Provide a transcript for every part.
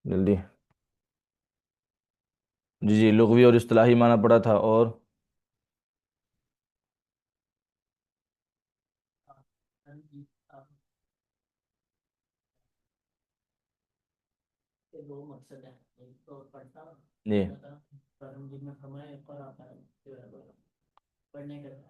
جلدی۔ جی جی، لغوی اور اصطلاحی معنی پڑا تھا، اور دو مقصد ہیں، ایک تو پڑھنا، جی اللہ تعالیٰ قرآن مجید میں فرمایا اقرأ جو ہے وہ پڑھنے کا تھا،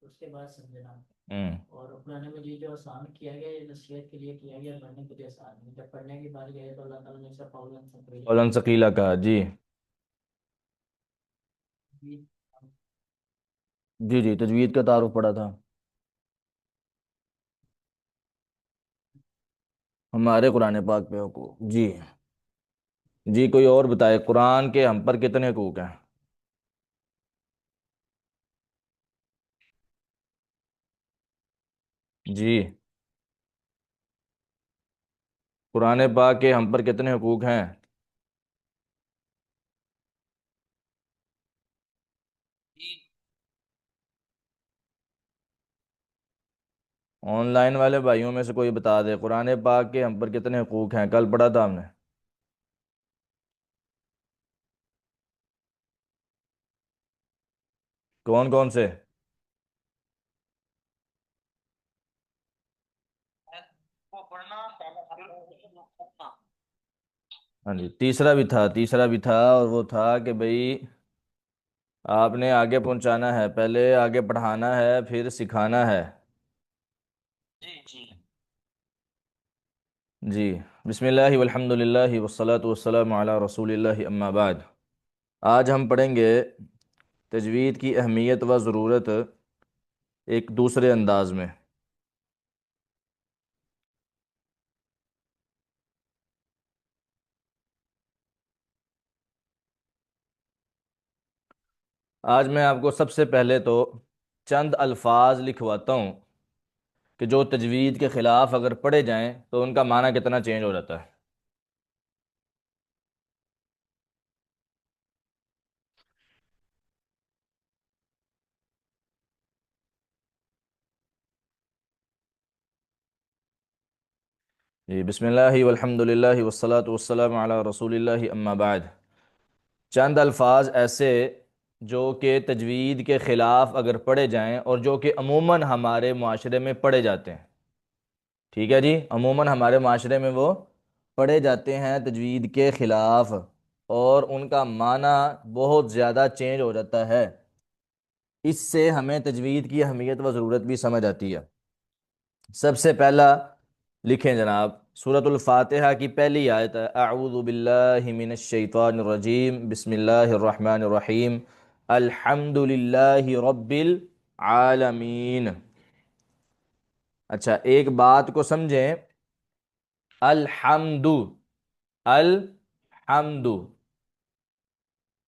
اس کے بعد سمجھنا، ہوں اور قرآن مجید جو آسان کیا گیا یہ نصیحت کے لیے کیا گیا، پڑھنے کے لیے آسان نہیں، جب پڑھنے کی بات گئی تو اللہ تعالیٰ نے اسے قولاً ثقیلا قولاً ثقیلا کہا، جی بھی- جی جی، تجوید کا تعارف پڑا تھا ہمارے قرآن پاک پہ حقوق، جی جی، کوئی اور بتائے قرآن کے ہم پر کتنے حقوق ہیں؟ جی، قرآن پاک کے ہم پر کتنے حقوق ہیں؟ آن لائن والے بھائیوں میں سے کوئی بتا دے قرآن پاک کے ہم پر کتنے حقوق ہیں، کل پڑھا تھا ہم نے۔ کون کون سے؟ ہاں جی، تیسرا بھی تھا، تیسرا بھی تھا، اور وہ تھا کہ بھئی آپ نے آگے پہنچانا ہے، پہلے آگے پڑھانا ہے پھر سکھانا ہے۔ جی جی جی، بسم اللہ والحمد للہ والصلاة والسلام علی رسول اللہ، اما بعد۔ آج ہم پڑھیں گے تجوید کی اہمیت و ضرورت ایک دوسرے انداز میں۔ آج میں آپ کو سب سے پہلے تو چند الفاظ لکھواتا ہوں کہ جو تجوید کے خلاف اگر پڑھے جائیں تو ان کا معنی کتنا چینج ہو جاتا ہے۔ جی، بسم اللہ والحمد للہ والصلاة والسلام علی رسول اللہ، اما بعد۔ چند الفاظ ایسے جو کہ تجوید کے خلاف اگر پڑھے جائیں اور جو کہ عموماً ہمارے معاشرے میں پڑھے جاتے ہیں، ٹھیک ہے جی، عموماً ہمارے معاشرے میں وہ پڑھے جاتے ہیں تجوید کے خلاف، اور ان کا معنی بہت زیادہ چینج ہو جاتا ہے۔ اس سے ہمیں تجوید کی اہمیت و ضرورت بھی سمجھ آتی ہے۔ سب سے پہلا لکھیں جناب، سورۃ الفاتحہ کی پہلی آیت ہے، اعوذ باللہ من الشیطان الرجیم، بسم اللہ الرحمن الرحیم، الحمد للہ رب العالمین۔ اچھا، ایک بات کو سمجھیں، الحمد، الحمد،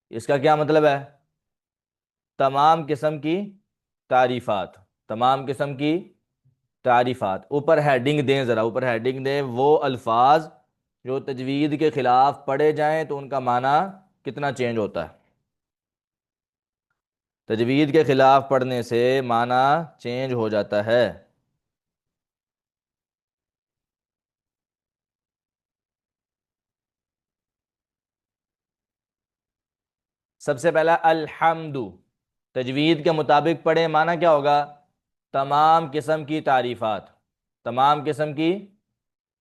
اس کا کیا مطلب ہے؟ تمام قسم کی تعریفات، تمام قسم کی تعریفات۔ اوپر ہیڈنگ دیں، ذرا اوپر ہیڈنگ دیں، وہ الفاظ جو تجوید کے خلاف پڑھے جائیں تو ان کا معنی کتنا چینج ہوتا ہے۔ تجوید کے خلاف پڑھنے سے معنی چینج ہو جاتا ہے۔ سب سے پہلا الحمد، تجوید کے مطابق پڑھیں، معنی کیا ہوگا؟ تمام قسم کی تعریفات، تمام قسم کی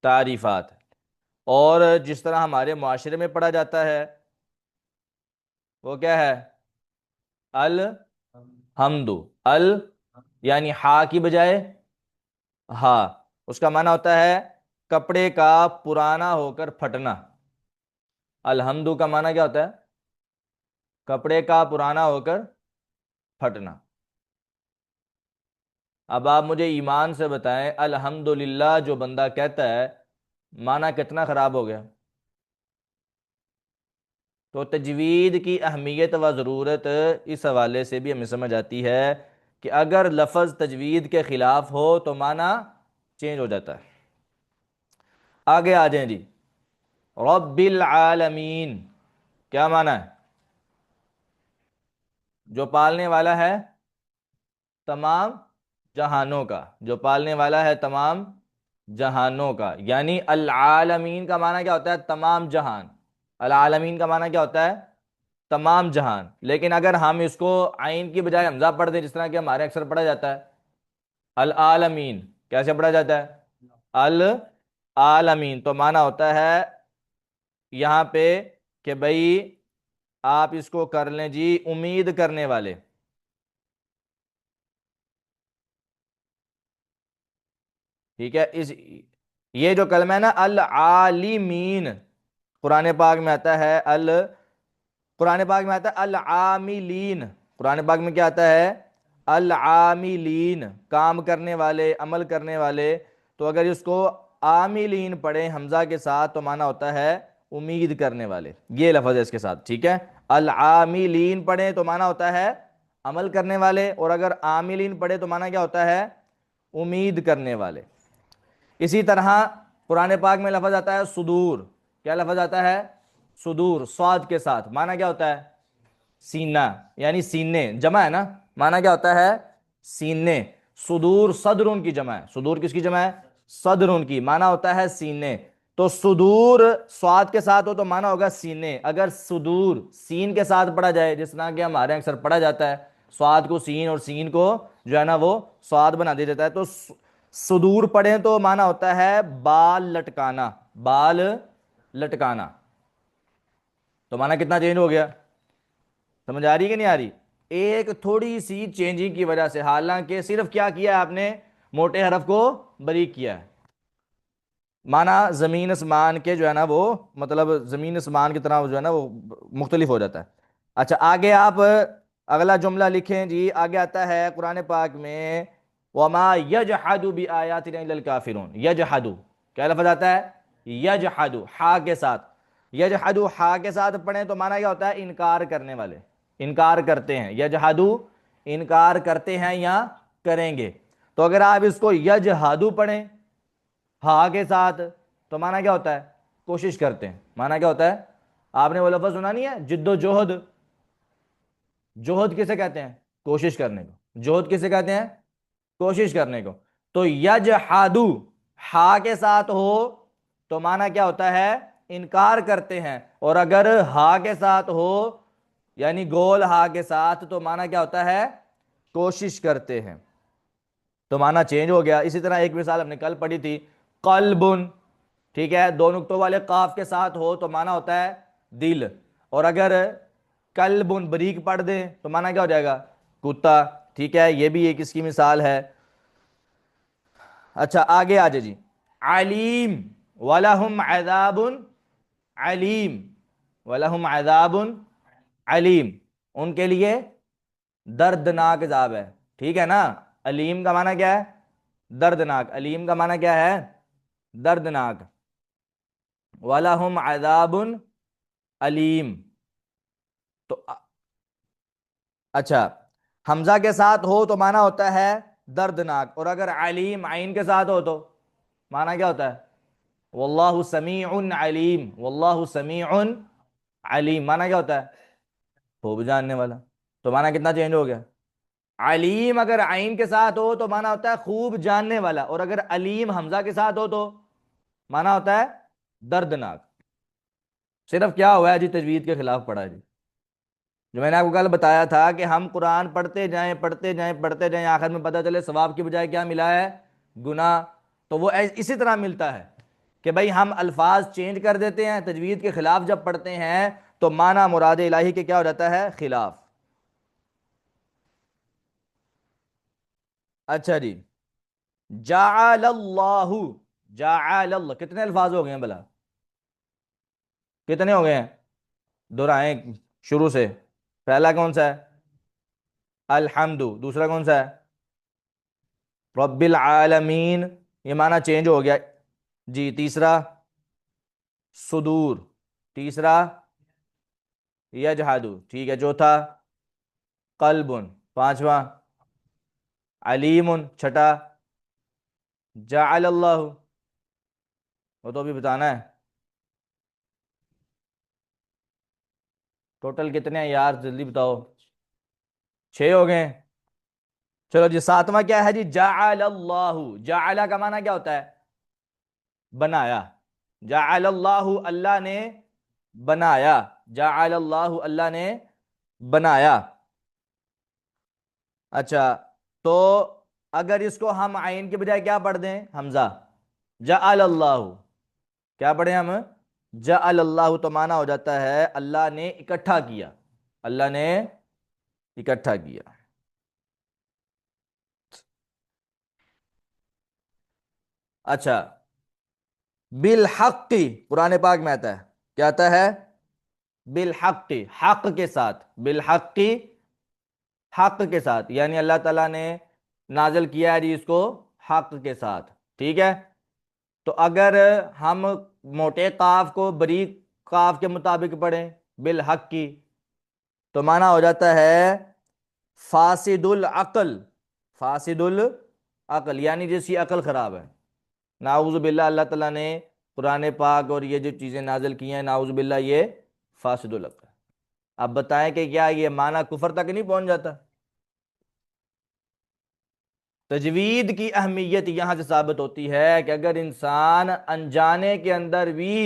تعریفات۔ اور جس طرح ہمارے معاشرے میں پڑھا جاتا ہے وہ کیا ہے؟ الحمد، ال یعنی ہا کی بجائے ہا، اس کا معنی ہوتا ہے کپڑے کا پرانا ہو کر پھٹنا۔ الحمد کا معنی کیا ہوتا ہے؟ کپڑے کا پرانا ہو کر پھٹنا۔ اب آپ مجھے ایمان سے بتائیں، الحمدللہ جو بندہ کہتا ہے، معنی کتنا خراب ہو گیا؟ تو تجوید کی اہمیت و ضرورت اس حوالے سے بھی ہمیں سمجھ آتی ہے کہ اگر لفظ تجوید کے خلاف ہو تو معنی چینج ہو جاتا ہے۔ آگے آ جائیں جی، رب العالمین، کیا معنی ہے؟ جو پالنے والا ہے تمام جہانوں کا، جو پالنے والا ہے تمام جہانوں کا، یعنی العالمین کا معنی کیا ہوتا ہے؟ تمام جہان۔ العالمین کا معنی کیا ہوتا ہے؟ تمام جہان۔ لیکن اگر ہم اس کو عین کی بجائے حمزہ پڑھ دیں، جس طرح کہ ہمارے اکثر پڑھا جاتا ہے، العالمین کیسے پڑھا جاتا ہے؟ العالمین، تو معنی ہوتا ہے یہاں پہ کہ بھئی آپ اس کو کر لیں جی امید کرنے والے۔ ٹھیک ہے، یہ جو کلمہ ہے نا العالمین، قرآن پاک میں آتا ہے قرآن پاک میں آتا ہے العاملین۔ قرآن پاک میں کیا آتا ہے؟ العاملین، کام کرنے والے، عمل کرنے والے۔ تو اگر اس کو عاملین پڑھیں حمزہ کے ساتھ تو معنی ہوتا ہے امید کرنے والے، یہ لفظ ہے اس کے ساتھ، ٹھیک ہے؟ العاملین پڑھیں تو معنی ہوتا ہے عمل کرنے والے، اور اگر عاملین پڑھیں تو معنی کیا ہوتا ہے؟ امید کرنے والے۔ اسی طرح قرآن پاک میں لفظ آتا ہے صدور۔ کیا لفظ آتا ہے؟ صدور، صاد کے ساتھ، معنی کیا ہوتا ہے؟ سینہ، یعنی سینے، جمع ہے نا، معنی کیا ہوتا ہے؟ سینے۔ صدور صدر کی جمع ہے، صدور کس کی جمع ہے؟ صدر کی، معنی ہوتا ہے سینے۔ تو صدور صاد کے ساتھ ہو تو معنی ہوگا سینے۔ اگر صدور سین کے ساتھ پڑھا جائے، جس طرح کہ ہمارے اکثر پڑھا جاتا ہے، صاد کو سین اور سین کو جو ہے نا وہ صاد بنا دیا جاتا ہے، تو صدور پڑھیں تو معنی ہوتا ہے بال لٹکانا، بال لٹکانا۔ تو معنی کتنا چینج ہو گیا؟ سمجھ آ رہی کہ نہیں آ رہی؟ ایک تھوڑی سی چینجنگ کی وجہ سے، حالانکہ صرف کیا کیا ہے آپ نے؟ موٹے حرف کو باریک کیا ہے۔ معنی زمین اسمان کے جو ہے نا وہ، مطلب زمین اسمان کی طرح جو ہے نا وہ مختلف ہو جاتا ہے۔ اچھا آگے آپ اگلا جملہ لکھیں جی، آگے آتا ہے قرآن پاک میں وَمَا يَجْحَدُ بِآيَاتِنَا إِلَّا الْكَافِرُونَ۔ یجحدو، کیا لفظ آتا ہے؟ یجحدو، ہا کے ساتھ۔ یجحدو ہا کے ساتھ پڑھیں تو معنی کیا ہوتا ہے؟ انکار کرنے والے، انکار کرتے ہیں۔ یجحدو انکار کرتے ہیں یا کریں گے۔ تو اگر آپ اس کو یجحدو پڑھیں ہا کے ساتھ تو معنی کیا ہوتا ہے؟ کوشش کرتے ہیں۔ معنی کیا ہوتا ہے؟ آپ نے وہ لفظ سنا نہیں ہے جد و جہد؟ جوہد کسے کہتے ہیں؟ کوشش کرنے کو۔ جوہد کسے کہتے ہیں؟ کوشش کرنے کو۔ تو یجحدو ہا کے ساتھ ہو تو معنی کیا ہوتا ہے؟ انکار کرتے ہیں، اور اگر ہا کے ساتھ ہو یعنی گول ہا کے ساتھ تو معنی کیا ہوتا ہے؟ کوشش کرتے ہیں۔ تو معنی چینج ہو گیا۔ اسی طرح ایک مثال ہم نے کل پڑھی تھی، قلبن، ٹھیک ہے، دو نقطوں والے قاف کے ساتھ ہو تو معنی ہوتا ہے دل، اور اگر قلبن بریک پڑھ دیں تو معنی کیا ہو جائے گا؟ کتا، ٹھیک ہے؟ یہ بھی ایک اس کی مثال ہے۔ اچھا آگے آ جائے جی، علیم وَلَهُمْ عَذَابٌ علیم، وَلَهُمْ عَذَابٌ علیم، ان کے لیے دردناک عذاب ہے، ٹھیک ہے نا؟ علیم کا معنی کیا ہے؟ دردناک۔ علیم کا معنی کیا ہے؟ دردناک۔ وَلَهُمْ عَذَابٌ علیم۔ تو اچھا حمزہ کے ساتھ ہو تو معنی ہوتا ہے دردناک، اور اگر علیم عین کے ساتھ ہو تو معنی کیا ہوتا ہے؟ واللہ سمیع علیم، واللہ سمیع علیم، معنی کیا ہوتا ہے؟ خوب جاننے والا۔ تو معنی کتنا چینج ہو گیا؟ علیم اگر عین کے ساتھ ہو تو معنی ہوتا ہے خوب جاننے والا، اور اگر علیم حمزہ کے ساتھ ہو تو معنی ہوتا ہے دردناک۔ صرف کیا ہوا ہے جی؟ تجوید کے خلاف پڑھا ہے جی۔ جو میں نے آپ کو کل بتایا تھا کہ ہم قرآن پڑھتے جائیں پڑھتے جائیں پڑھتے جائیں، آخر میں پتہ چلے ثواب کی بجائے کیا ملا ہے؟ گناہ۔ تو وہ اسی طرح ملتا ہے کہ بھائی ہم الفاظ چینج کر دیتے ہیں، تجوید کے خلاف جب پڑھتے ہیں تو معنی مراد الہی کے کیا ہو جاتا ہے؟ خلاف۔ اچھا جی، جعل اللہ، جعل اللہ، کتنے الفاظ ہو گئے ہیں بلا؟ کتنے ہو گئے ہیں؟ دہرائیں شروع سے۔ پہلا کون سا ہے؟ الحمد۔ دوسرا کون سا ہے؟ رب العالمین، یہ معنی چینج ہو گیا جی۔ تیسرا صدور، تیسرا یجحدو، ٹھیک ہے۔ چوتھا قلب، پانچواں علیم، چھٹا جعل اللہ، وہ تو بھی بتانا ہے۔ ٹوٹل کتنے ہیں یار؟ جلدی بتاؤ۔ 6 ہو گئے۔ چلو جی، ساتواں کیا ہے جی؟ جعل اللہ۔ جعل کا معنی کیا ہوتا ہے؟ بنایا، جعل اللہ اللہ نے بنایا، جعل اللہ اللہ نے بنایا۔ اچھا، تو اگر اس کو ہم عین کے بجائے کیا پڑھ دیں؟ حمزہ، جعل اللہ، کیا پڑھیں ہم؟ جعل اللہ، تو معنی ہو جاتا ہے اللہ نے اکٹھا کیا، اللہ نے اکٹھا کیا۔ اچھا، بالحق، قرآن پاک میں آتا ہے، کیا آتا ہے؟ بالحق، حق کے ساتھ، بالحق، حق کے ساتھ، یعنی اللہ تعالیٰ نے نازل کیا ہے جی اس کو حق کے ساتھ، ٹھیک ہے؟ تو اگر ہم موٹے قاف کو بریک قاف کے مطابق پڑھیں، بالحق کی، تو معنی ہو جاتا ہے فاسد العقل، فاسد العقل، یعنی جس کی عقل خراب ہے، نعوذ باللہ اللہ تعالیٰ نے قرآن پاک اور یہ جو چیزیں نازل کی ہیں، نعوذ باللہ یہ فاسد العقل۔ اب بتائیں کہ کیا یہ معنی کفر تک نہیں پہنچ جاتا؟ تجوید کی اہمیت یہاں سے ثابت ہوتی ہے کہ اگر انسان انجانے کے اندر بھی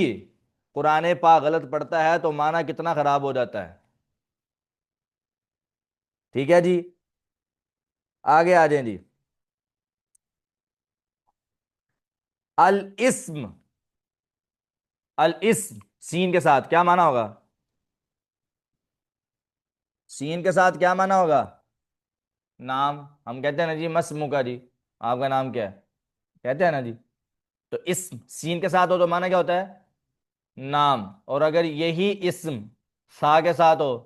قرآن پاک غلط پڑھتا ہے تو معنی کتنا خراب ہو جاتا ہے۔ ٹھیک ہے جی، آگے آ جائیں جی۔ الاسم، الاسم سین کے ساتھ کیا معنی ہوگا؟ سین کے ساتھ کیا معنی ہوگا؟ نام، ہم کہتے ہیں نا جی مسمو کا، جی آپ کا نام کیا ہے، کہتے ہیں نا جی۔ تو اسم سین کے ساتھ ہو تو معنی کیا ہوتا ہے؟ نام، اور اگر یہی اسم سا کے ساتھ ہو،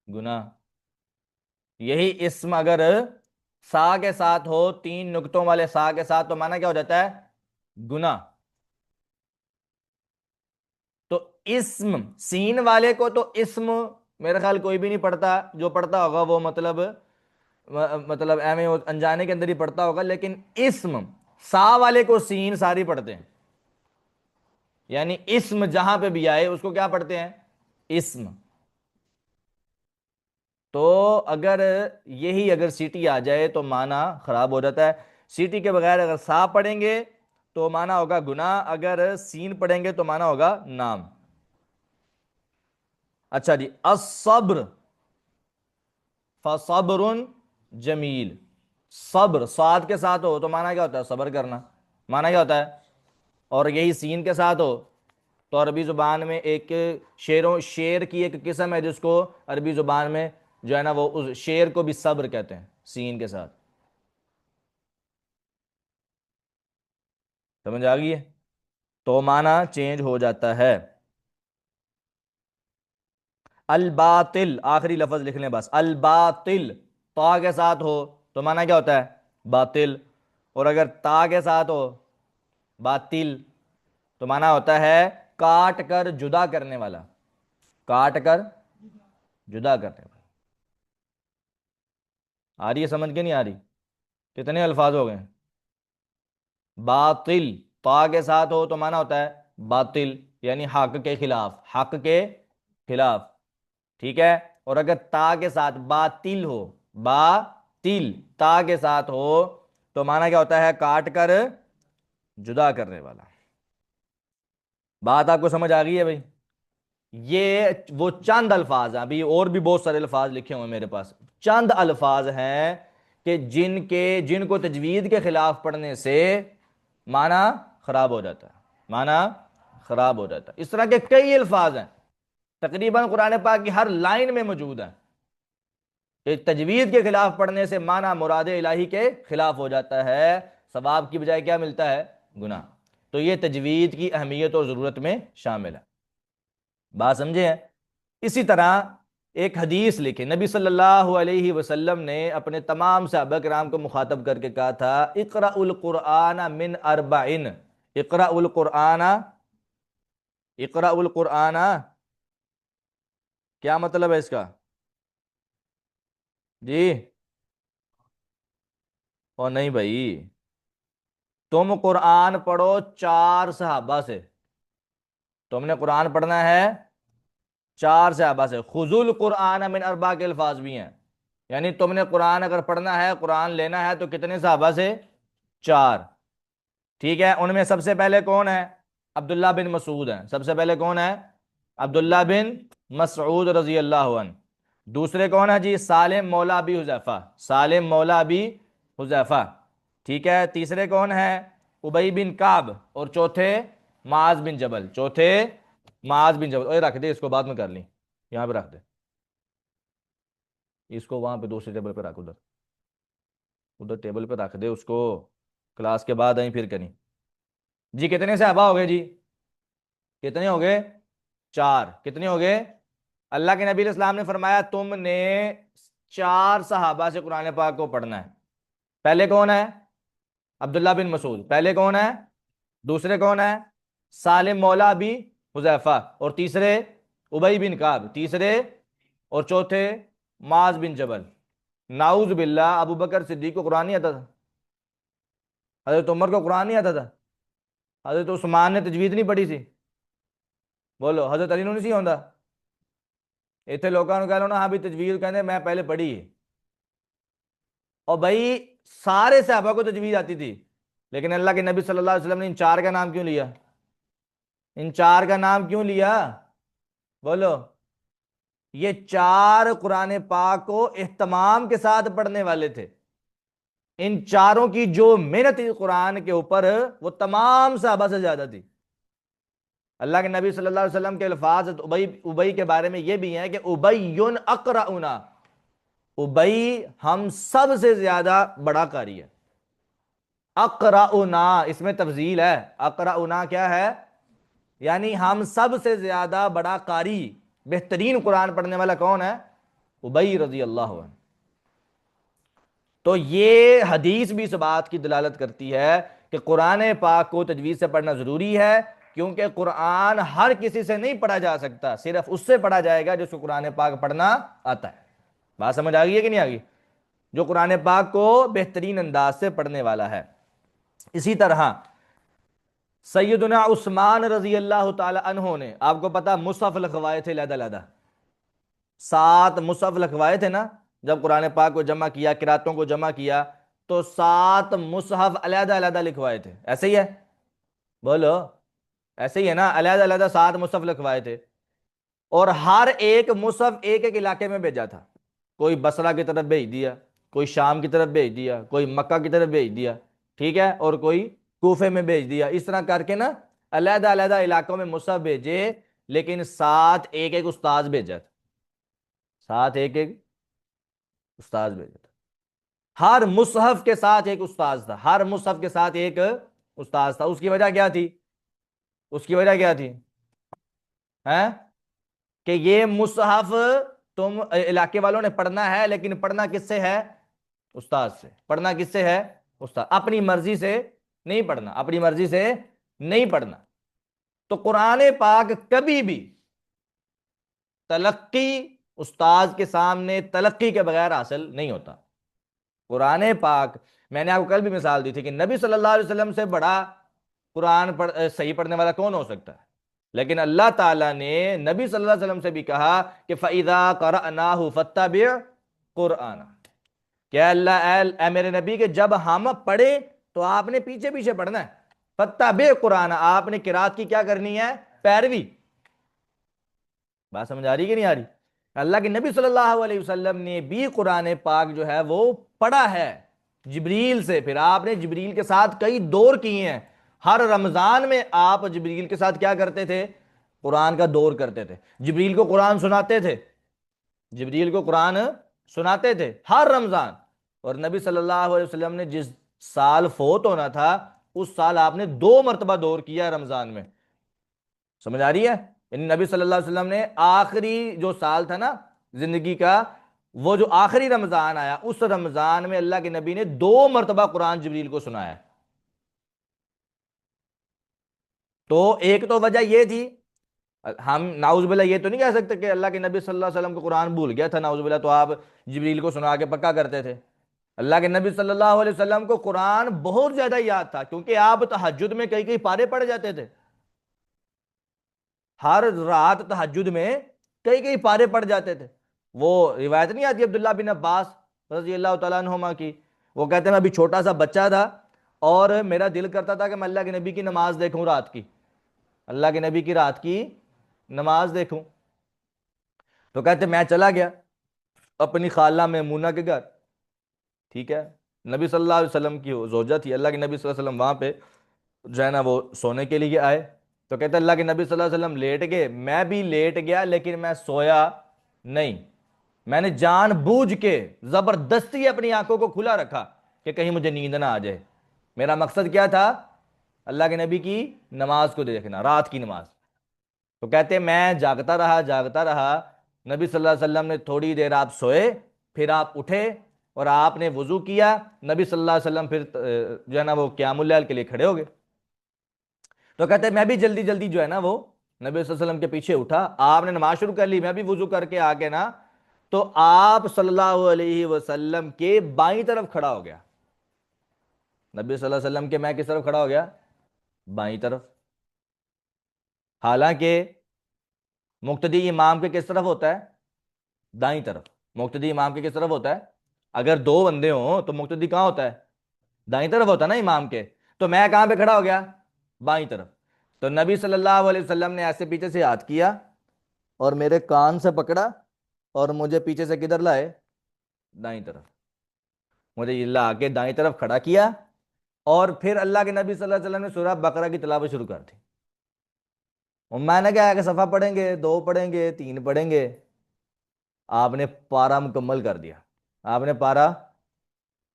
گناہ۔ یہی اسم اگر سا کے ساتھ ہو، تین نقطوں والے سا کے ساتھ، تو معنی کیا ہو جاتا ہے؟ گناہ۔ تو اسم سین والے کو تو اسم میرے خیال کوئی بھی نہیں پڑھتا، جو پڑھتا ہوگا وہ مطلب ایم اے انجانے کے اندر ہی پڑھتا ہوگا، لیکن اسم سا والے کو سین ساری پڑھتے ہیں، یعنی اسم جہاں پہ بھی آئے اس کو کیا پڑھتے ہیں؟ اسم۔ تو اگر یہی اگر سیٹی آ جائے تو معنی خراب ہو جاتا ہے۔ سیٹی کے بغیر اگر سا پڑھیں گے تو معنی ہوگا گناہ، اگر سین پڑھیں گے تو معنی ہوگا نام۔ اچھا جی، الصبر، فصبر جمیل، صبر صاد کے ساتھ ہو تو معنی کیا ہوتا ہے؟ صبر کرنا، معنی کیا ہوتا ہے؟ اور یہی سین کے ساتھ ہو تو عربی زبان میں ایک شعر کی ایک قسم ہے جس کو عربی زبان میں جو ہے نا وہ اس شعر کو بھی صبر کہتے ہیں، سین کے ساتھ۔ سمجھ آ گئی ہے؟ تو معنی چینج ہو جاتا ہے۔ الباطل، آخری لفظ لکھ لیں بس، الباطل تا کے ساتھ ہو تو معنی کیا ہوتا ہے؟ باطل، اور اگر تا کے ساتھ ہو باطل تو معنی ہوتا ہے کاٹ کر جدا کرنے والا، کاٹ کر جدا کرنے والا۔ آ رہی ہے سمجھ کے نہیں آ رہی؟ کتنے الفاظ ہو گئے؟ باطل تا کے ساتھ ہو تو معنی ہوتا ہے باطل، یعنی حق کے خلاف، حق کے خلاف، ٹھیک ہے؟ اور اگر تا کے ساتھ باطل ہو، باطل تا کے ساتھ ہو تو معنی کیا ہوتا ہے؟ کاٹ کر جدا کرنے والا۔ بات آپ کو سمجھ آ گئی ہے بھائی؟ یہ وہ چند الفاظ ہیں، ابھی اور بھی بہت سارے الفاظ لکھے ہوئے میرے پاس، چند الفاظ ہیں کہ جن کو تجوید کے خلاف پڑھنے سے معنی خراب ہو جاتا ہے، معنی خراب ہو جاتا ہے۔ اس طرح کے کئی الفاظ ہیں، تقریباً قرآن پاک کی ہر لائن میں موجود ہے کہ تجوید کے خلاف پڑھنے سے معنی مراد الہی کے خلاف ہو جاتا ہے، ثواب کی بجائے کیا ملتا ہے؟ گناہ۔ تو یہ تجوید کی اہمیت اور ضرورت میں شامل ہے، بات سمجھے ہیں؟ اسی طرح ایک حدیث لکھے، نبی صلی اللہ علیہ وسلم نے اپنے تمام صحابہ کرام کو مخاطب کر کے کہا تھا اقرأ القرآن من اربعین، اقرأ القرآن، اقرأ القرآن، کیا مطلب ہے اس کا جی؟ اور نہیں بھائی، تم قرآن پڑھو 4 صحابہ سے، تم نے قرآن پڑھنا ہے 4 صحابہ سے، خذوا القرآن من اربع کے الفاظ بھی ہیں، یعنی تم نے قرآن اگر پڑھنا ہے، قرآن لینا ہے تو کتنے صحابہ سے؟ 4۔ ٹھیک ہے، ان میں سب سے پہلے کون ہے؟ عبداللہ بن مسعود ہیں، سب سے پہلے کون ہے؟ عبداللہ بن مسعود رضی اللہ عنہ۔ دوسرے کون ہے جی؟ سالم مولا ابی حذیفہ، سالم مولا ابی حذیفہ۔ ٹھیک ہے، تیسرے کون ہے؟ ابی بن کعب، اور چوتھے معاذ بن جبل، چوتھے معاذ بن جبل۔ اوے رکھ دے اس کو، بعد میں کر لیں، یہاں پہ رکھ دے اس کو، وہاں پہ دوسرے ٹیبل پہ رکھ، ادھر ادھر ٹیبل پہ رکھ دے اس کو، کلاس کے بعد آئیں پھر کریں۔ جی کتنے صحابہ ہو گئے جی؟ کتنے ہو گئے؟ چار۔ کتنے ہو گئے؟ اللہ کے نبی علیہ السلام نے فرمایا تم نے چار صحابہ سے قرآن پاک کو پڑھنا ہے۔ پہلے کون ہے؟ عبداللہ بن مسعود۔ پہلے کون ہے؟ دوسرے کون ہے؟ سالم مولا ابی حذیفہ، اور تیسرے ابی بن کعب، تیسرے اور چوتھے معاذ بن جبل۔ نعوذ باللہ، ابو بکر صدیق کو قرآن نہیں آتا تھا؟ حضرت عمر کو قرآن نہیں آتا تھا؟ حضرت عثمان نے تجوید نہیں پڑھی سی؟ بولو، حضرت علی نہیں سی ہوندا؟ اتنے لوگوں کہہ لو نا ہاں بھی تجوید کہنے میں پہلے پڑھی ہے، اور بھائی سارے صحابہ کو تجوید آتی تھی، لیکن اللہ کے نبی صلی اللہ علیہ وسلم نے ان چار کا نام کیوں لیا؟ ان چار کا نام کیوں لیا؟ بولو، یہ چار قرآن پاک کو اہتمام کے ساتھ پڑھنے والے تھے۔ ان چاروں کی جو محنت تھی قرآن کے اوپر، وہ تمام صحابہ سے زیادہ تھی۔ اللہ کے نبی صلی اللہ علیہ وسلم کے الفاظ ابئی کے بارے میں یہ بھی ہیں کہ ابیٌ اقرأنا، ابئی ہم سب سے زیادہ بڑا قاری ہے۔ اقرأنا اس میں تفضیل ہے، اقرأنا کیا ہے؟ یعنی ہم سب سے زیادہ بڑا قاری، بہترین قرآن پڑھنے والا کون ہے؟ ابی رضی اللہ عنہ۔ تو یہ حدیث بھی اس بات کی دلالت کرتی ہے کہ قرآن پاک کو تجوید سے پڑھنا ضروری ہے، کیونکہ قرآن ہر کسی سے نہیں پڑھا جا سکتا، صرف اس سے پڑھا جائے گا جس کو قرآن پاک پڑھنا آتا ہے۔ بات سمجھ آ گئی ہے کہ نہیں آ گئی؟ جو قرآن پاک کو بہترین انداز سے پڑھنے والا ہے۔ اسی طرح سیدنا عثمان رضی اللہ تعالی عنہ نے، آپ کو پتا مصحف لکھوائے تھے علیحدہ علیحدہ، 7 مصحف لکھوائے تھے نا، جب قرآن پاک کو جمع کیا، قراتوں کو جمع کیا، تو 7 مصحف علیحدہ علیحدہ لکھوائے تھے، ایسے ہی ہے؟ بولو ایسے ہی ہے نا؟ علیحدہ علیحدہ 7 مصحف لکھوائے تھے، اور ہر ایک مصحف ایک ایک علاقے میں بھیجا تھا۔ کوئی بصرہ کی طرف بھیج دیا، کوئی شام کی طرف بھیج دیا، کوئی مکہ کی طرف بھیج دیا، ٹھیک ہے، اور کوئی کوفے میں بھیج دیا۔ اس طرح کر کے نا علیحدہ علیحدہ علاقوں میں مصحف بھیجے، لیکن ساتھ ایک ایک استاذ بھیجا تھا، ساتھ ایک ایک استاذ بھیجا تھا۔ ہر مصحف کے ساتھ ایک استاذ تھا، ہر مصحف کے ساتھ ایک استاذ تھا۔ اس کی وجہ کیا تھی؟ اس کی وجہ کیا تھی؟ کہ یہ مصحف تم علاقے والوں نے پڑھنا ہے، لیکن پڑھنا کس سے ہے؟ استاد سے۔ پڑھنا کس سے ہے؟ استاد۔ اپنی مرضی سے نہیں پڑھنا، اپنی مرضی سے نہیں پڑھنا۔ تو قرآن پاک کبھی بھی تلقی استاد کے سامنے تلقی کے بغیر حاصل نہیں ہوتا۔ قرآن پاک، میں نے آپ کو کل بھی مثال دی تھی کہ نبی صلی اللہ علیہ وسلم سے بڑا قرآن صحیح پڑھنے والا کون ہو سکتا ہے؟ لیکن اللہ تعالیٰ نے نبی صلی اللہ علیہ وسلم سے بھی کہا کہ فَإِذَا قَرَأْنَاهُ فَاتَّبِعْ قُرْآنَ، کہ اے میرے نبی کہ جب ہم پڑھیں تو آپ نے پیچھے پیچھے پڑھنا ہے۔ فَاتَّبِعْ قُرْآنَ، آپ نے قرات کی کیا کرنی ہے؟ پیروی۔ بات سمجھ آ رہی کہ نہیں آ رہی؟ اللہ کے نبی صلی اللہ علیہ وسلم نے بھی قرآن پاک جو ہے وہ پڑھا ہے جبریل سے، پھر آپ نے جبریل کے ساتھ کئی دور کیے ہیں۔ ہر رمضان میں آپ جبریل کے ساتھ کیا کرتے تھے؟ قرآن کا دور کرتے تھے، جبریل کو قرآن سناتے تھے، جبریل کو قرآن سناتے تھے ہر رمضان۔ اور نبی صلی اللہ علیہ وسلم نے جس سال فوت ہونا تھا اس سال آپ نے 2 مرتبہ دور کیا رمضان میں۔ سمجھ آ رہی ہے؟ یعنی نبی صلی اللہ علیہ وسلم نے آخری جو سال تھا نا زندگی کا، وہ جو آخری رمضان آیا، اس رمضان میں اللہ کے نبی نے 2 مرتبہ قرآن جبریل کو سنایا۔ تو ایک تو وجہ یہ تھی، ہم نعوذ باللہ یہ تو نہیں کہہ سکتے کہ اللہ کے نبی صلی اللہ علیہ وسلم کو قرآن بھول گیا تھا نعوذ باللہ، تو آپ جبریل کو سنا کے پکا کرتے تھے۔ اللہ کے نبی صلی اللہ علیہ وسلم کو قرآن بہت زیادہ یاد تھا، کیونکہ آپ تہجد میں کئی کئی پارے پڑھ جاتے تھے، ہر رات تہجد میں کئی کئی پارے پڑھ جاتے تھے۔ وہ روایت نہیں آتی عبداللہ بن عباس رضی اللہ تعالیٰ عنہما کی، وہ کہتے ہیں میں ابھی چھوٹا سا بچہ تھا اور میرا دل کرتا تھا کہ میں اللہ کے نبی کی نماز دیکھوں رات کی، اللہ کے نبی کی رات کی نماز دیکھوں۔ تو کہتے میں چلا گیا اپنی خالہ میمونہ کے گھر، ٹھیک ہے، نبی صلی اللہ علیہ وسلم کی وہ زوجہ تھی، اللہ کے نبی صلی اللہ علیہ وسلم وہاں پہ جو ہے نا وہ سونے کے لیے آئے۔ تو کہتے اللہ کے نبی صلی اللہ علیہ وسلم لیٹ گئے، میں بھی لیٹ گیا لیکن میں سویا نہیں، میں نے جان بوجھ کے زبردستی اپنی آنکھوں کو کھلا رکھا کہ کہیں مجھے نیند نہ آ جائے۔ میرا مقصد کیا تھا؟ اللہ کے نبی کی نماز کو دیکھنا، رات کی نماز۔ تو کہتے ہیں میں جاگتا رہا جاگتا رہا، نبی صلی اللہ علیہ وسلم نے تھوڑی دیر آپ سوئے، پھر آپ اٹھے اور آپ نے وضو کیا، نبی صلی اللہ علیہ وسلم پھر جو ہے نا وہ قیام اللیل کے لیے کھڑے ہو گئے۔ تو کہتے ہیں میں بھی جلدی جلدی جو ہے نا وہ نبی صلی اللہ علیہ وسلم کے پیچھے اٹھا، آپ نے نماز شروع کر لی، میں بھی وضو کر کے آ کے نا تو آپ صلی اللہ علیہ وسلم کے بائیں طرف کھڑا ہو گیا، نبی صلی اللہ علیہ وسلم کے میں کس طرف کھڑا ہو گیا؟ بائیں طرف۔ حالانکہ مقتدی امام کے کس طرف ہوتا ہے؟ دائیں طرف۔ مقتدی امام کے کس طرف ہوتا ہے؟ اگر دو بندے ہوں تو مقتدی کہاں ہوتا ہے؟ دائیں طرف ہوتا ہے نا امام کے۔ تو میں کہاں پہ کھڑا ہو گیا؟ بائیں طرف۔ تو نبی صلی اللہ علیہ وسلم نے ایسے پیچھے سے ہاتھ کیا اور میرے کان سے پکڑا اور مجھے پیچھے سے کدھر لائے؟ دائیں طرف۔ مجھے یہ لا کے دائیں طرف کھڑا کیا اور پھر اللہ کے نبی صلی اللہ علیہ وسلم نے سورہ بقرہ کی تلاوت شروع کر دی۔ اور میں نے کہا کہ صفحہ پڑھیں گے، دو پڑھیں گے، تین پڑھیں گے، آپ نے پارا مکمل کر دیا۔ آپ نے پارا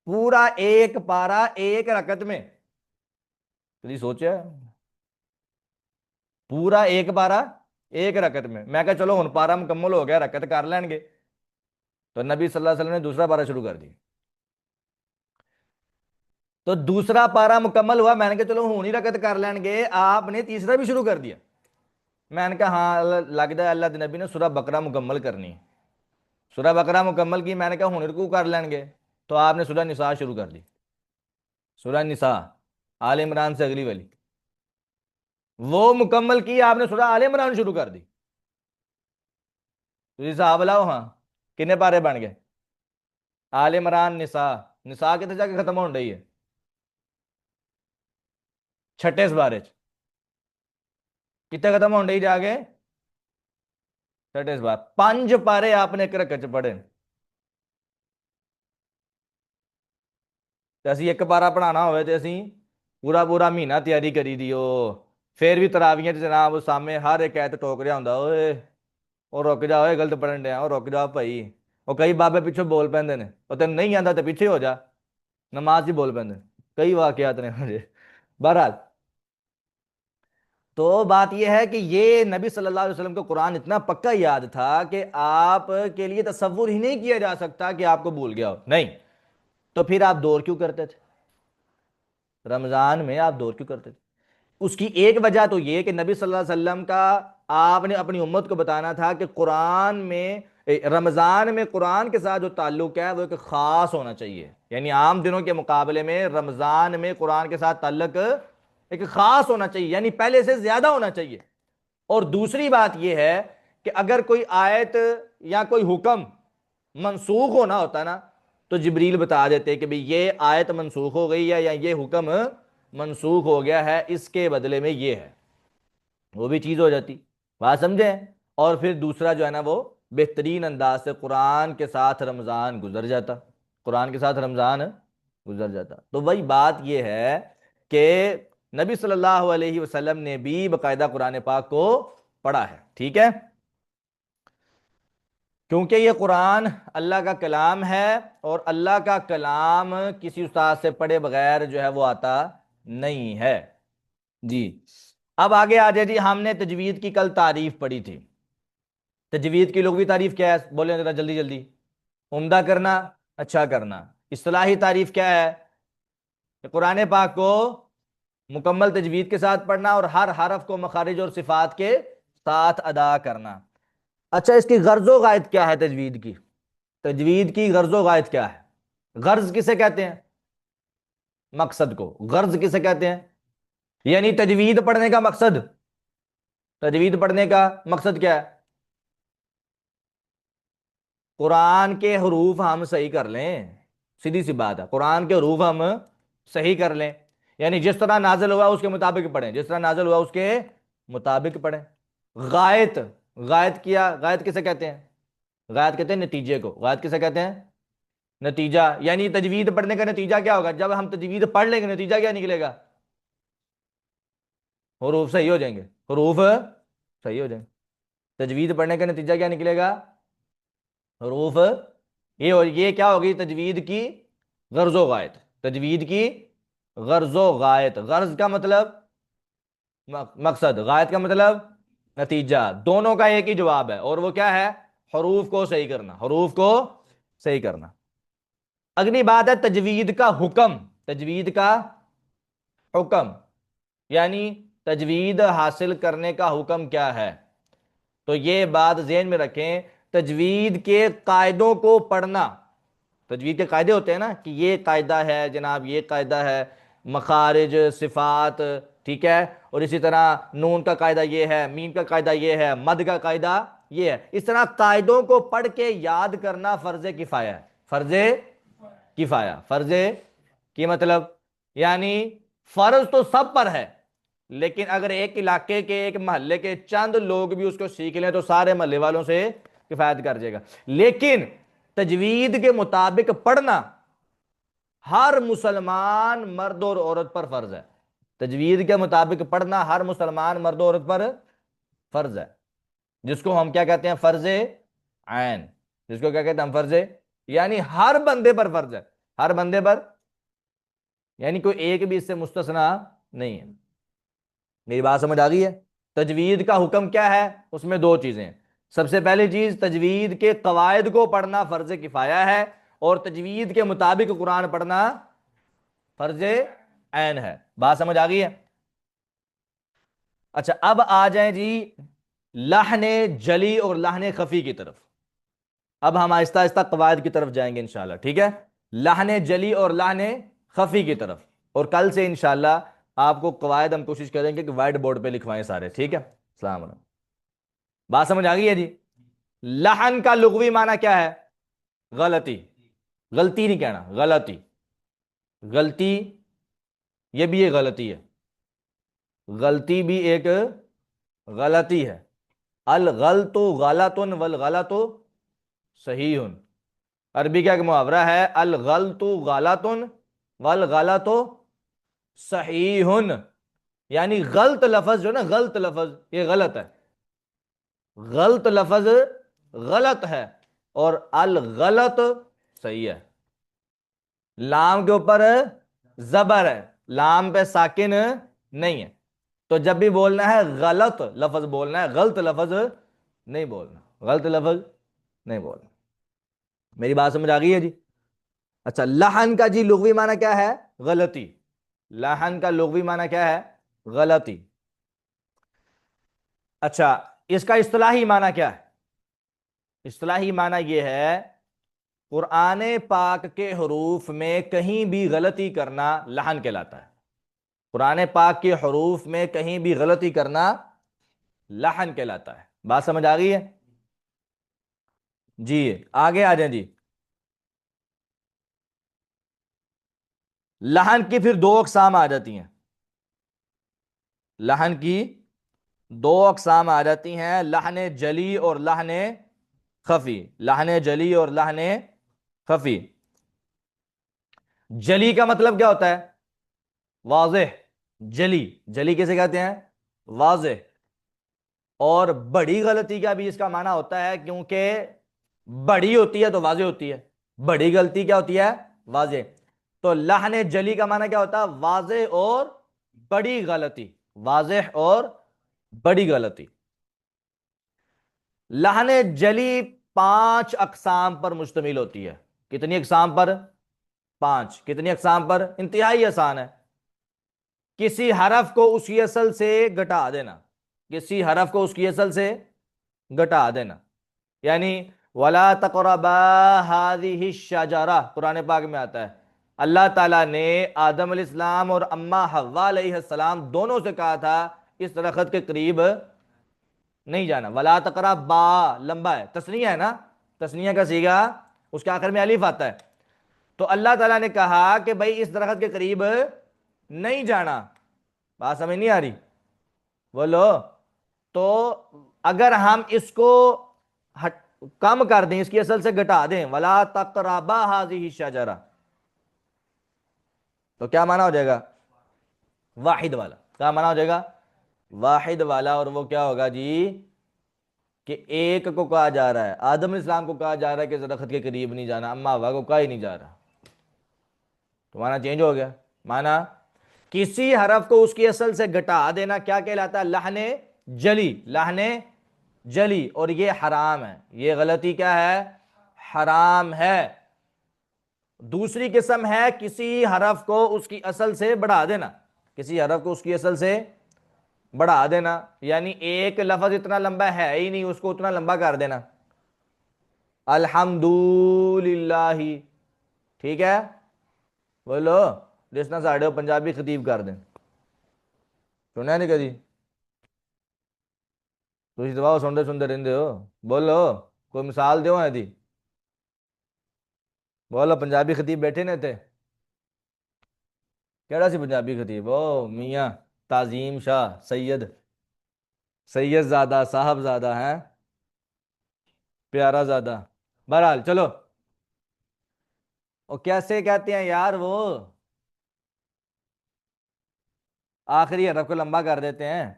پورا ایک پارا ایک رکعت میں، کبھی سوچا پورا ایک پارا ایک رکعت میں؟ میں کہا چلو ہن پارا مکمل ہو گیا، رکعت کر لیں گے۔ تو نبی صلی اللہ علیہ وسلم نے دوسرا پارا شروع کر دیا۔ تو دوسرا پارا مکمل ہوا، میں نے کہا چلو ہوں ہی رکعت کر لیں گے، آپ نے تیسرا بھی شروع کر دیا۔ میں نے کہا ہاں لگتا ہے اللہ کے نبی نے سورہ بقرہ مکمل کرنی ہے۔ سورہ بقرہ مکمل کی، میں نے کہا ہوں رکوع کر لیں گے، تو آپ نے سورہ نساء شروع کر دی۔ سورہ نساء آل عمران سے اگلی والی وہ مکمل کی، آپ نے سورہ آل عمران شروع کر دی۔ تو حساب لاؤ ہاں کتنے پارے بن گئے؟ آل عمران نساء، نساء کتنے جا کے ختم ہو رہی ہے؟ چھٹے سپارے کتنے ختم ہو رہی جا کے؟ چھٹے سپارے، 5 پارے آپ نے ایک رکعت چ پڑھے۔ تے اسی ایک پارا پڑھانا ہوئے تے اسی پورا پورا مہینہ تیاری کری دیو، پھر بھی تراویحاں جناب سامنے ہر ایک ایت ٹوک رہا ہوندا، اوئے اور رک جا، اوئے غلط پڑھن ڈیا، اور رک جا بھائی، وہ کئی بابے پیچھے بول پیندے نے، اور تینوں نہیں آندا تے پیچھے ہو جا، نماز ہی بول پیندے، کئی واقعات نے مجھے۔ بہرحال تو بات یہ ہے کہ یہ نبی صلی اللہ علیہ وسلم کو قرآن اتنا پکا یاد تھا کہ آپ کے لیے تصور ہی نہیں کیا جا سکتا کہ آپ کو بھول گیا ہو، نہیں۔ تو پھر آپ دور کیوں کرتے تھے؟ رمضان میں آپ دور کیوں کرتے تھے؟ اس کی ایک وجہ تو یہ کہ نبی صلی اللہ علیہ وسلم کا آپ نے اپنی امت کو بتانا تھا کہ قرآن میں رمضان میں قرآن کے ساتھ جو تعلق ہے وہ ایک خاص ہونا چاہیے، یعنی عام دنوں کے مقابلے میں رمضان میں قرآن کے ساتھ تعلق ایک خاص ہونا چاہیے، یعنی پہلے سے زیادہ ہونا چاہیے۔ اور دوسری بات یہ ہے کہ اگر کوئی آیت یا کوئی حکم منسوخ ہونا ہوتا نا تو جبریل بتا دیتے کہ بھئی یہ آیت منسوخ ہو گئی ہے یا یہ حکم منسوخ ہو گیا ہے، اس کے بدلے میں یہ ہے، وہ بھی چیز ہو جاتی، بات سمجھیں؟ اور پھر دوسرا جو ہے نا وہ بہترین انداز سے قرآن کے ساتھ رمضان گزر جاتا، قرآن کے ساتھ رمضان گزر جاتا۔ تو وہی بات یہ ہے کہ نبی صلی اللہ علیہ وسلم نے بھی باقاعدہ قرآن پاک کو پڑھا ہے، ٹھیک ہے، کیونکہ یہ قرآن اللہ کا کلام ہے، اور اللہ کا کلام کسی استاد سے پڑھے بغیر جو ہے وہ آتا نہیں ہے۔ جی اب آگے آ جائے جی، ہم نے تجوید کی کل تعریف پڑھی تھی۔ تجوید کی لغوی تعریف کیا ہے؟ بولیں ذرا جلدی جلدی۔ عمدہ کرنا، اچھا کرنا۔ اصطلاحی تعریف کیا ہے؟ کہ قرآن پاک کو مکمل تجوید کے ساتھ پڑھنا اور ہر حرف کو مخارج اور صفات کے ساتھ ادا کرنا۔ اچھا اس کی غرض و غائد کیا ہے؟ تجوید کی، تجوید کی غرض و غائد کیا ہے؟ غرض کسے کہتے ہیں؟ مقصد کو غرض کسے کہتے ہیں؟ یعنی تجوید پڑھنے کا مقصد، تجوید پڑھنے کا مقصد کیا ہے؟ قرآن کے حروف ہم صحیح کر لیں، سیدھی سی بات ہے، قرآن کے حروف ہم صحیح کر لیں۔ یعنی جس طرح نازل ہوا اس کے مطابق پڑھیں، جس طرح نازل ہوا اس کے مطابق پڑھیں۔ غائط، غائط کیا، غائط کسے کہتے ہیں؟ غائط کہتے ہیں نتیجے کو، غائط کسے کہتے ہیں؟ نتیجہ۔ یعنی تجوید پڑھنے کا نتیجہ کیا ہوگا؟ جب ہم تجوید پڑھ لیں گے نتیجہ کیا نکلے گا؟ حروف صحیح ہو جائیں گے، حروف صحیح ہو جائیں گے۔ تجوید پڑھنے کا نتیجہ کیا نکلے گا؟ حروف۔ یہ کیا ہوگی؟ تجوید کی غرض و غایت، تجوید کی غرض و غایت۔ غرض کا مطلب مقصد، غایت کا مطلب نتیجہ، دونوں کا ایک ہی جواب ہے، اور وہ کیا ہے؟ حروف کو صحیح کرنا، حروف کو صحیح کرنا۔ اگلی بات ہے تجوید کا حکم، تجوید کا حکم، یعنی تجوید حاصل کرنے کا حکم کیا ہے؟ تو یہ بات ذہن میں رکھیں، تجوید کے قاعدوں کو پڑھنا، تجوید کے قاعدے ہوتے ہیں نا کہ یہ قاعدہ ہے جناب، یہ قاعدہ ہے، مخارج، صفات، ٹھیک ہے، اور اسی طرح نون کا قاعدہ یہ ہے، میم کا قاعدہ یہ ہے، مد کا قاعدہ یہ ہے۔ اس طرح قاعدوں کو پڑھ کے یاد کرنا فرض کفایہ ہے، فرض کفایہ، فرض کی مطلب یعنی فرض تو سب پر ہے، لیکن اگر ایک علاقے کے، ایک محلے کے چند لوگ بھی اس کو سیکھ لیں تو سارے محلے والوں سے کفایت کر جائے گا۔ لیکن تجوید کے مطابق پڑھنا ہر مسلمان مرد اور عورت پر فرض ہے، تجوید کے مطابق پڑھنا ہر مسلمان مرد و عورت پر فرض ہے، جس کو ہم کیا کہتے ہیں؟ فرض عین، جس کو کیا کہتے ہیں ہم؟ فرض، یعنی ہر بندے پر فرض ہے، ہر بندے پر، یعنی کوئی ایک بھی اس سے مستثنا نہیں ہے۔ میری بات سمجھ آ گئی ہے؟ تجوید کا حکم کیا ہے؟ اس میں دو چیزیں ہیں۔ سب سے پہلی چیز، تجوید کے قواعد کو پڑھنا فرض کفایہ ہے، اور تجوید کے مطابق قرآن پڑھنا فرض عین ہے۔ بات سمجھ آ گئی ہے؟ اچھا، اب آ جائیں جی لحن جلی اور لحن خفی کی طرف۔ اب ہم آہستہ آہستہ قواعد کی طرف جائیں گے انشاءاللہ، ٹھیک ہے؟ لحن جلی اور لحن خفی کی طرف، اور کل سے انشاءاللہ آپ کو قواعد ہم کوشش کریں گے کہ وائٹ بورڈ پہ لکھوائیں سارے، ٹھیک ہے؟ السلام علیکم۔ بات سمجھ آ گئی ہے جی؟ لحن کا لغوی معنی کیا ہے؟ غلطی، غلطی نہیں کہنا، غلطی، غلطی، یہ بھی ایک غلطی ہے، غلطی بھی ایک غلطی ہے۔ الغلط غلط والغلط صحیح، عربی کا ایک محاورہ ہے، الغلط غلط والغلط صحیح، یعنی غلط لفظ جو نا، غلط لفظ یہ غلط ہے، غلط لفظ غلط ہے، اور الغلط صحیح ہے۔ لام کے اوپر زبر ہے، لام پہ ساکن نہیں ہے، تو جب بھی بولنا ہے غلط لفظ بولنا ہے، غلط لفظ نہیں بولنا، غلط لفظ نہیں بولنا۔ میری بات سمجھ آ گئی ہے جی؟ اچھا، لحن کا جی لغوی معنی کیا ہے؟ غلطی۔ لحن کا لغوی معنی کیا ہے؟ غلطی۔ اچھا، اس کا اصطلاحی معنی کیا ہے؟ اصطلاحی معنی یہ ہے، قرآن پاک کے حروف میں کہیں بھی غلطی کرنا لحن کہلاتا ہے، قرآن پاک کے حروف میں کہیں بھی غلطی کرنا لحن کہلاتا ہے۔ بات سمجھ آ گئی ہے جی؟ آگے آ جائیں جی۔ لحن کی پھر دو اقسام آ جاتی ہیں، لحن کی دو اقسام آ جاتی ہیں، لحن جلی اور لحن خفی، لحن جلی اور لحن خفی۔ جلی کا مطلب کیا ہوتا ہے؟ واضح، جلی، جلی کیسے کہتے ہیں؟ واضح۔ اور بڑی غلطی کا بھی اس کا معنی ہوتا ہے، کیونکہ بڑی ہوتی ہے تو واضح ہوتی ہے، بڑی غلطی کیا ہوتی ہے؟ واضح۔ تو لحن جلی کا معنی کیا ہوتا ہے؟ واضح اور بڑی غلطی، واضح اور بڑی غلطی۔ لحن جلی 5 اقسام پر مشتمل ہوتی ہے۔ کتنی اقسام پر؟ 5۔ کتنی اقسام پر؟ انتہائی آسان ہے، کسی حرف کو اس کی اصل سے گھٹا دینا، کسی حرف کو اس کی اصل سے گھٹا دینا، یعنی وَلَا تَقْرَبَا هَذِهِ الشَّجَرَةَ قرآن پاک میں آتا ہے، اللہ تعالیٰ نے آدم علیہ السلام اور اماں حوا علیہ السلام دونوں سے کہا تھا اس درخت کے قریب نہیں جانا۔ وَلَا تَقْرَبَا لمبا ہے، تثنیہ ہے نا، تثنیہ کا صیغہ، اس کے آخر میں الف آتا ہے، تو اللہ تعالیٰ نے کہا کہ بھائی اس درخت کے قریب نہیں جانا. بات سمجھ نہیں آ رہی؟ بولو. تو اگر ہم اس کو کم کر دیں، اس کی اصل سے گھٹا دیں، ولا تقربا هذه الشجرہ، تو کیا معنی ہو جائے گا؟ واحد والا. کیا معنی ہو جائے گا؟ واحد والا. اور وہ کیا ہوگا جی؟ کہ ایک کو کہا جا رہا ہے، آدم علیہ السلام کو کہا جا رہا ہے کہ درخت کے قریب نہیں جانا، اما ہوا کو کہا ہی نہیں جا رہا. تو معنی چینج ہو گیا. معنی کسی حرف کو اس کی اصل سے گھٹا دینا کیا کہلاتا ہے؟ لحن جلی. لحن جلی. اور یہ حرام ہے، یہ غلطی کیا ہے؟ حرام ہے. دوسری قسم ہے کسی حرف کو اس کی اصل سے بڑھا دینا. کسی حرف کو اس کی اصل سے بڑھا دینا، یعنی ایک لفظ اتنا لمبا ہے ہی نہیں، اس کو اتنا لمبا کر دینا. الحمدللہ. ٹھیک ہے؟ بولو. جس نہ ساڑھے پنجابی خطیب کر دیں. سنیا نہیں کدی؟ تھی تو سنتے سنتے رہتے ہو. بولو. کوئی مثال دو دی. بولو. پنجابی خطیب بیٹھے نے تھے. کیڑا سی پنجابی خطیب؟ او میاں تعظیم شاہ سید، سید زادہ، صاحب زادہ ہیں، پیارا زادہ. بہرحال چلو. اور کیسے کہتے ہیں یار وہ آخری حرف کو لمبا کر دیتے ہیں.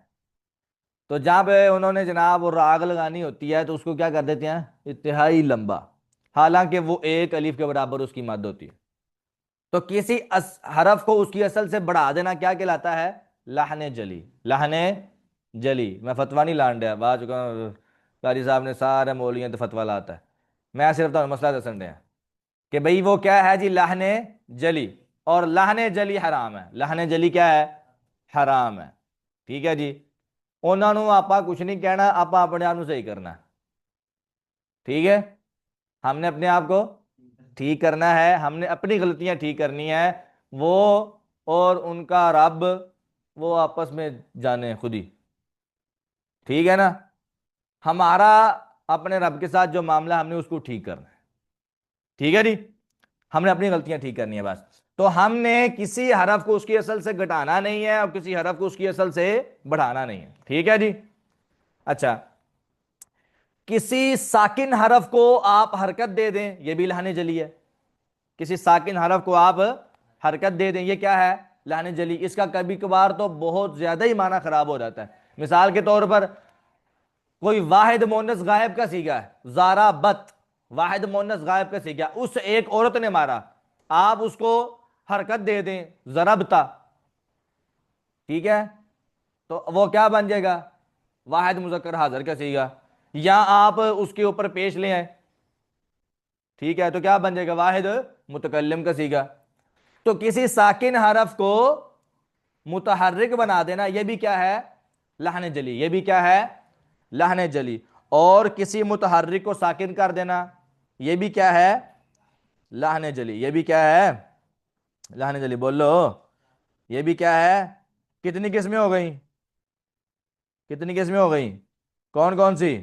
تو جہاں پہ انہوں نے جناب وہ راگ لگانی ہوتی ہے تو اس کو کیا کر دیتے ہیں؟ انتہائی لمبا، حالانکہ وہ ایک الف کے برابر اس کی مد ہوتی ہے. تو کسی حرف کو اس کی اصل سے بڑھا دینا کیا کہلاتا ہے؟ لحن جلی. لحن جلی. میں فتویٰ نہیں لان ڈیا، بعد چکا قاری صاحب نے سارے مولیاں تو فتویٰ لاتا ہے. میں صرف تو مسئلہ دسن ڈیا کہ بھئی وہ کیا ہے جی؟ لحن جلی. اور لحن جلی حرام ہے. لحن جلی کیا ہے؟ حرام ہے. ٹھیک ہے جی. انہوں نے آپ کچھ نہیں کہنا، آپ اپنے آپ صحیح کرنا ہے. ٹھیک ہے؟ ہم نے اپنے آپ کو ٹھیک کرنا ہے، ہم نے اپنی غلطیاں ٹھیک کرنی ہے. وہ اور ان کا رب وہ آپس میں جانے خود ہی. ٹھیک ہے نا؟ ہمارا اپنے رب کے ساتھ جو معاملہ ہم نے اس کو ٹھیک کرنا ہے. ٹھیک ہے جی. ہم نے اپنی غلطیاں ٹھیک کرنی ہے بس. تو ہم نے کسی حرف کو اس کی اصل سے گھٹانا نہیں ہے اور کسی حرف کو اس کی اصل سے بڑھانا نہیں ہے. ٹھیک ہے جی. اچھا. کسی ساکن حرف کو آپ حرکت دے دیں، یہ بھی لحن جلی ہے. کسی ساکن حرف کو آپ حرکت دے دیں، یہ کیا ہے؟ لحن جلی. اس کا کبھی کبھار تو بہت زیادہ ہی معنی خراب ہو جاتا ہے. مثال کے طور پر کوئی واحد مونس غائب کا سیگا ہے، زارا بت، واحد مونس غائب کا سیگا، اس ایک عورت نے مارا، آپ اس کو حرکت دے دیں ضربتا. ٹھیک ہے؟ تو وہ کیا بن جائے گا؟ واحد مذکر حاضر کا سیگا. یا آپ اس کے اوپر پیش لے آئیں. ٹھیک ہے؟ تو کیا بن جائے گا؟ واحد متکلم کا سیگا. تو کسی ساکن حرف کو متحرک بنا دینا یہ بھی کیا ہے؟ لحن جلی. یہ بھی کیا ہے؟ لحن جلی. اور کسی متحرک کو ساکن کر دینا یہ بھی کیا ہے؟ لحن جلی. یہ بھی کیا ہے؟ لحن جلی. بولو. یہ بھی کیا ہے؟ کتنی قسمیں ہو گئیں؟ کتنی قسمیں ہو گئیں؟ کون کون سی؟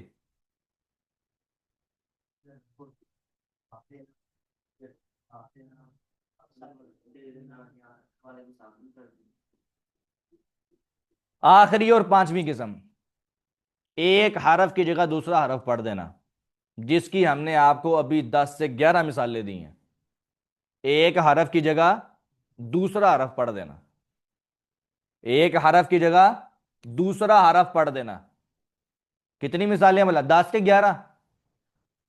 آخری اور پانچویں قسم، ایک حرف کی جگہ دوسرا حرف پڑھ دینا، جس کی ہم نے آپ کو ابھی 10 سے 11 مثالیں دی ہیں. ایک حرف کی جگہ دوسرا حرف پڑھ دینا. ایک حرف کی جگہ دوسرا حرف پڑھ دینا. کتنی مثالیں بولا؟ 10 کے 11.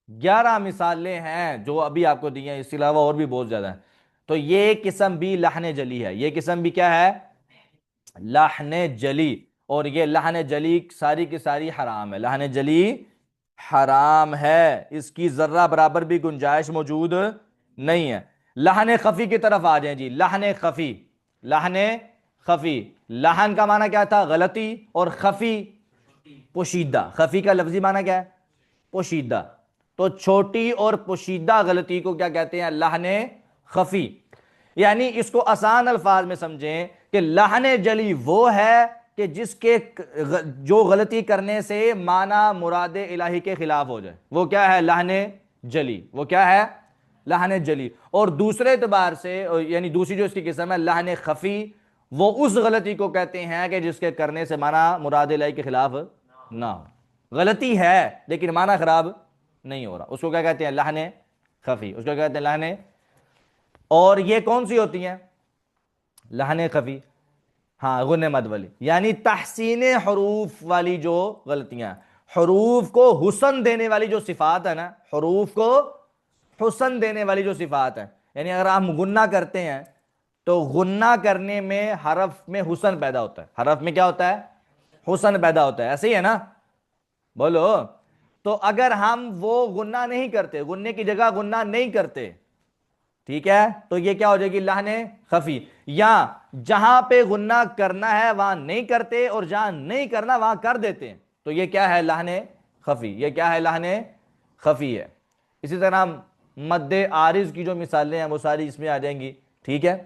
11 مثالیں ہیں جو ابھی آپ کو دی ہیں، اس کے علاوہ اور بھی بہت زیادہ ہیں. تو یہ قسم بھی لحن جلی ہے. یہ قسم بھی کیا ہے؟ لحن جلی. اور یہ لحن جلی ساری کی ساری حرام ہے. لحن جلی حرام ہے، اس کی ذرہ برابر بھی گنجائش موجود نہیں ہے. لحن خفی کی طرف آ جائیں جی. لحن خفی. لحن خفی. لحن کا معنی کیا تھا؟ غلطی. اور خفی پوشیدہ. خفی کا لفظی معنی کیا ہے؟ پوشیدہ. تو چھوٹی اور پوشیدہ غلطی کو کیا کہتے ہیں؟ لحن خفی. یعنی اس کو آسان الفاظ میں سمجھیں کہ لحن جلی وہ ہے کہ جس کے جو غلطی کرنے سے معنی مراد الہی کے خلاف ہو جائے، وہ کیا ہے؟ لحن جلی. وہ کیا ہے؟ لحن جلی. اور دوسرے اعتبار سے یعنی دوسری جو اس کی قسم ہے لحن خفی، وہ اس غلطی کو کہتے ہیں کہ جس کے کرنے سے معنی مراد الہی کے خلاف نہ ہو، غلطی ہے لیکن معنی خراب نہیں ہو رہا، اس کو کیا کہتے ہیں؟ لحن خفی، اس کو کیا کہتے ہیں؟ لحن۔ اور یہ کون سی ہوتی ہیں لحن خفی؟ ہاں، غن مد والی، یعنی تحسین حروف والی جو غلطیاں، حروف کو حسن دینے والی جو صفات ہے نا، حروف کو حسن دینے والی جو صفات ہے، یعنی اگر ہم غنہ کرتے ہیں تو غنہ کرنے میں حرف میں حسن پیدا ہوتا ہے، حرف میں کیا ہوتا ہے؟ حسن پیدا ہوتا ہے، ایسے ہی ہے نا؟ بولو۔ تو اگر ہم وہ غنہ نہیں کرتے، غننے کی جگہ غنہ نہیں کرتے، ٹھیک ہے، تو یہ کیا ہو جائے گی؟ لحن خفی۔ یا جہاں پہ غنہ کرنا ہے وہاں نہیں کرتے، اور جہاں نہیں کرنا وہاں کر دیتے ہیں، تو یہ کیا ہے؟ لحن خفی۔ یہ کیا ہے؟ لحن خفی ہے۔ اسی طرح مد عارض کی جو مثالیں ہیں وہ ساری اس میں آ جائیں گی، ٹھیک ہے؟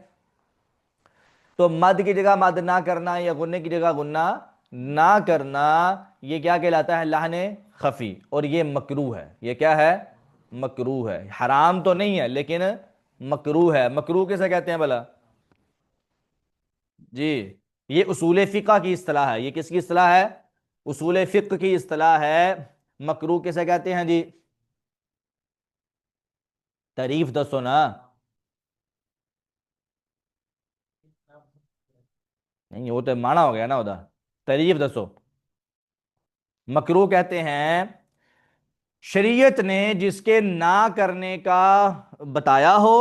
تو مد کی جگہ مد نہ کرنا یا غننے کی جگہ غنہ نہ کرنا، یہ کیا کہلاتا ہے؟ لحن خفی، اور یہ مکروہ ہے۔ یہ کیا ہے؟ مکروہ ہے، حرام تو نہیں ہے لیکن مکروہ ہے۔ مکروہ کیسے کہتے ہیں بھلا؟ جی، یہ اصول فقہ کی اصطلاح ہے۔ یہ کس کی اصطلاح ہے؟ اصول فقہ کی اصطلاح ہے۔ مکروہ کیسے کہتے ہیں جی؟ تعریف دسو نا۔ نہیں، وہ تو مانا ہو گیا نا ادھر، تعریف دسو۔ مکروہ کہتے ہیں شریعت نے جس کے نہ کرنے کا بتایا ہو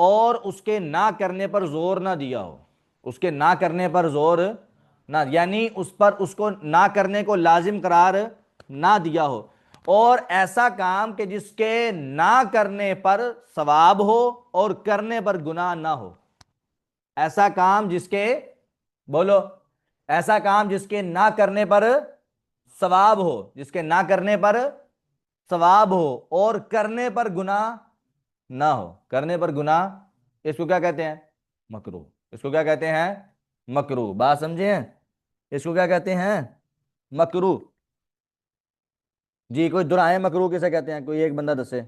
اور اس کے نہ کرنے پر زور نہ دیا ہو، اس کے نہ کرنے پر زور نہ، یعنی اس پر اس کو نہ کرنے کو لازم قرار نہ دیا ہو، اور ایسا کام کہ جس کے نہ کرنے پر ثواب ہو اور کرنے پر گناہ نہ ہو، ایسا کام جس کے، بولو، ایسا کام جس کے نہ کرنے پر ثواب ہو، جس کے نہ کرنے پر ثواب ہو اور کرنے پر گناہ نہ ہو، کرنے پر گناہ، اس کو کیا کہتے ہیں؟ مکروہ۔ اس کو کیا کہتے ہیں؟ مکروہ۔ بات سمجھے ہیں؟ اس کو کیا کہتے ہیں؟ مکروہ۔ جی، کوئی دعائیں مکروہ کیسے کہتے ہیں؟ کوئی ایک بندہ دسے۔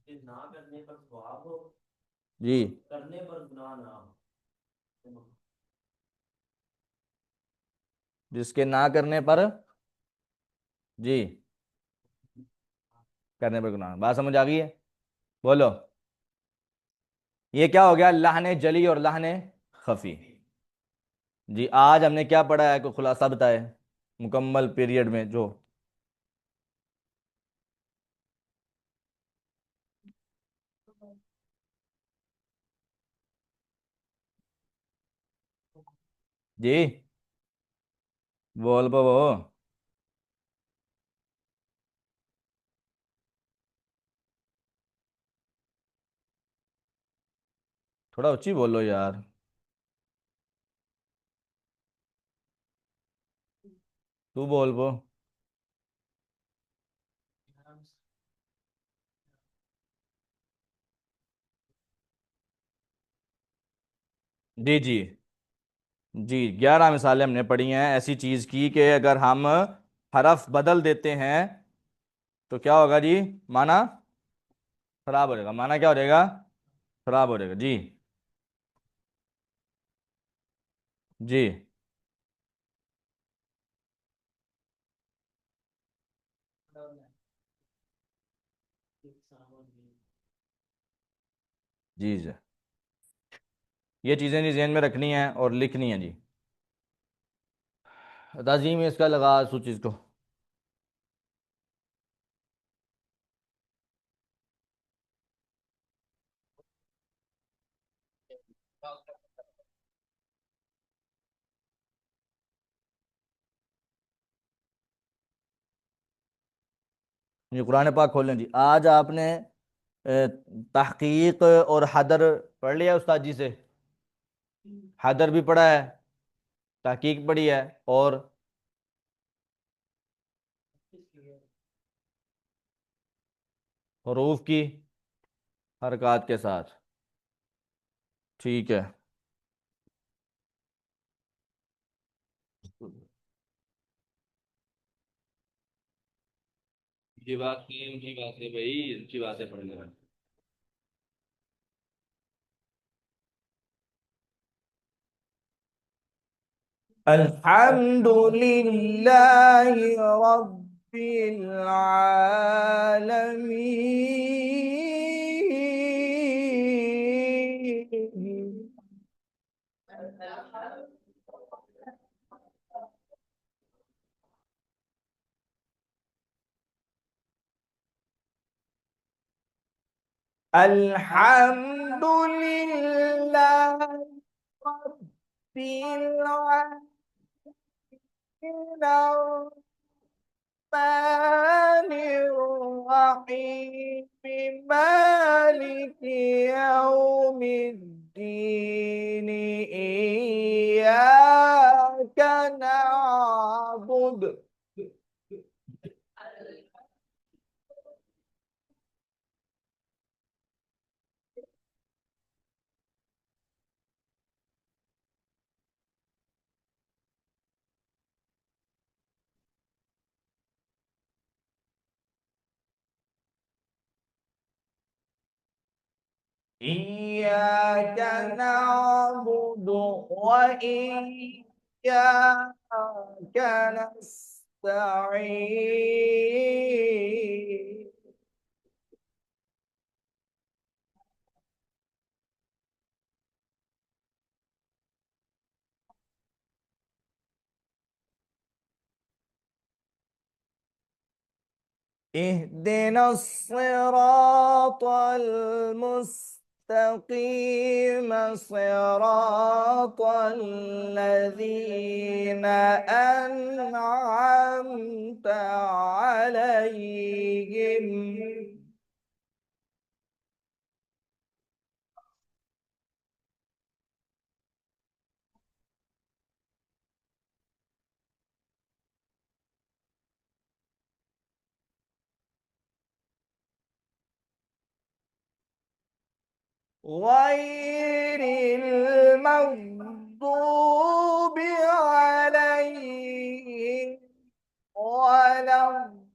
نہ کرنے پر ثواب ہو، جی، کرنے پر گناہ نہ ہو۔ جس کے نہ کرنے پر، جی، کرنے پر گناہ، بات سمجھ آ گئی ہے؟ بولو۔ یہ کیا ہو گیا؟ لحن جلی اور لحن خفی۔ جی، آج ہم نے کیا پڑھا ہے؟ کوئی خلاصہ بتائے مکمل پیریڈ میں جو۔ جی، بول پو وہ۔ تھوڑا اچھی بولو یار، تو بول پو۔ جی جی جی، 11 مثالیں ہم نے پڑھی ہیں ایسی چیز کی کہ اگر ہم حرف بدل دیتے ہیں تو کیا ہوگا جی؟ مانا خراب ہو جائے گا، مانا کیا ہو جائے گا؟ خراب ہو جائے گا۔ جی جی جی جی، یہ چیزیں جی ذہن میں رکھنی ہیں اور لکھنی ہیں جی۔ تعظیم اس کا لگا اس چیز کو۔ جی، قرآن پاک کھول لیں جی۔ آج آپ نے تحقیق اور حدر پڑھ لیا استاد جی سے؟ حدر بھی پڑھا ہے، تحقیق پڑھی ہے، اور حروف کی حرکات کے ساتھ، ٹھیک ہے۔ اچھی بات ہے، اچھی بات ہے بھائی، اچھی بات ہے پڑھنے میں۔ الحمد لله رب العالمين. الحمد لله رب العالمين الرحمن الرحيم مالك يوم الدين إياك نعبد. إياك نعبد وإياك نستعين. اهدنا الصراط المستقيم صراط الذين أنعمت عليهم. غير المغضوب عليهم ولا الضالين.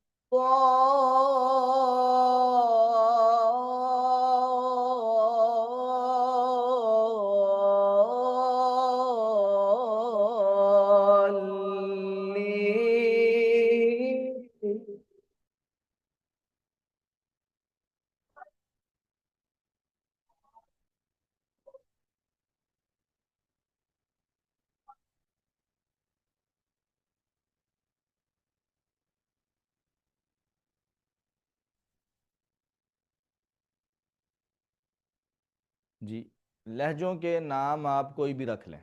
جی، لہجوں کے نام آپ کوئی بھی رکھ لیں،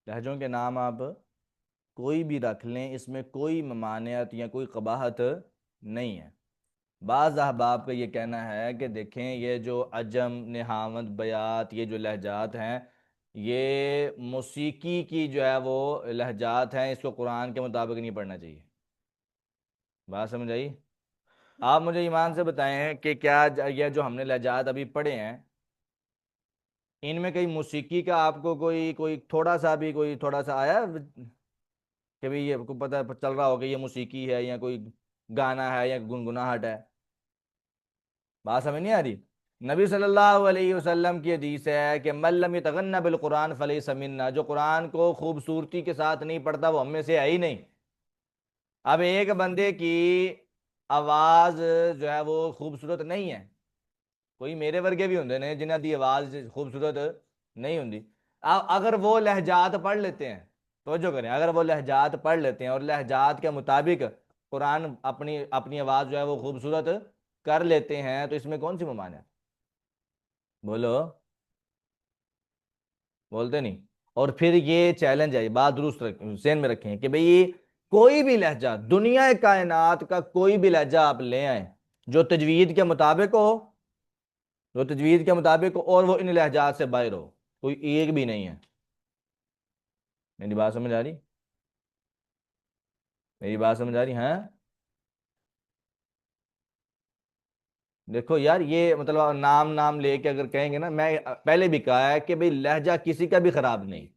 لہجوں کے نام آپ کوئی بھی رکھ لیں، اس میں کوئی ممانعت یا کوئی قباحت نہیں ہے۔ بعض احباب کا یہ کہنا ہے کہ دیکھیں یہ جو عجم، نہاوند، بیات، یہ جو لہجات ہیں یہ موسیقی کی جو ہے وہ لہجات ہیں، اس کو قرآن کے مطابق نہیں پڑھنا چاہیے۔ بات سمجھ آئی؟ آپ مجھے ایمان سے بتائیں کہ کیا یہ جو ہم نے لہجات ابھی پڑھے ہیں ان میں کئی موسیقی کا آپ کو کوئی کوئی تھوڑا سا بھی کوئی تھوڑا سا آیا کہ بھئی یہ کو پتہ چل رہا ہو کہ یہ موسیقی ہے یا کوئی گانا ہے یا گنگناہٹ ہے؟ بات سمجھ نہیں آ رہی؟ نبی صلی اللہ علیہ وسلم کی حدیث ہے کہ من لم یتغن بالقرآن فلیس منا، جو قرآن کو خوبصورتی کے ساتھ نہیں پڑھتا وہ ہم میں سے ہے ہی نہیں۔ اب ایک بندے کی آواز جو ہے وہ خوبصورت نہیں ہے، کوئی میرے ورگے بھی ہوندے نے جنہاں دی آواز خوبصورت نہیں ہوندی، اگر وہ لہجات پڑھ لیتے ہیں، توجہ کریں، اگر وہ لہجات پڑھ لیتے ہیں اور لہجات کے مطابق قرآن اپنی اپنی آواز جو ہے وہ خوبصورت کر لیتے ہیں تو اس میں کون سی ممانعت؟ بولو، بولتے نہیں۔ اور پھر یہ چیلنج ہے، یہ بات درست ذہن میں رکھیں کہ بھئی کوئی بھی لہجہ، دنیا کائنات کا کوئی بھی لہجہ آپ لے آئیں جو تجوید کے مطابق ہو، جو تجوید کے مطابق ہو اور وہ ان لہجات سے باہر ہو، کوئی ایک بھی نہیں ہے۔ میری بات سمجھ آ رہی؟ میری بات سمجھ آ رہی ہیں؟ دیکھو یار یہ مطلب نام نام لے کے اگر کہیں گے نا، میں پہلے بھی کہا ہے کہ بھئی لہجہ کسی کا بھی خراب نہیں،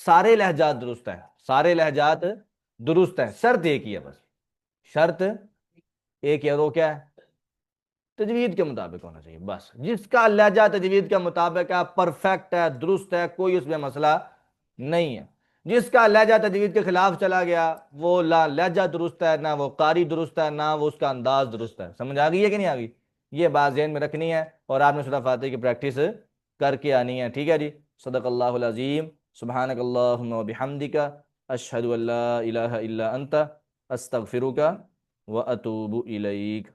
سارے لہجات درست ہیں، سارے لہجات درست ہیں، شرط ایک ہی ہے بس، شرط ایک ہی ہے، اور وہ کیا ہے؟ تجوید کے مطابق ہونا چاہیے بس، جس کا لہجہ تجوید کے مطابق ہے، پرفیکٹ ہے، درست ہے، کوئی اس میں مسئلہ نہیں ہے۔ جس کا لہجہ تجوید کے خلاف چلا گیا وہ لہجہ درست ہے نہ وہ قاری درست ہے نہ وہ اس کا انداز درست ہے. سمجھ آ گئی ہے کہ نہیں آ گئی؟ یہ بات ذہن میں رکھنی ہے اور آپ نے سورہ فاتحہ کی پریکٹس کر کے آنی ہے. ٹھیک ہے جی. صدق اللہ العظیم. سبحانک اللہم و بحمدک اشہد ان لا الہ الا انت استغفرک و اتوب الیک.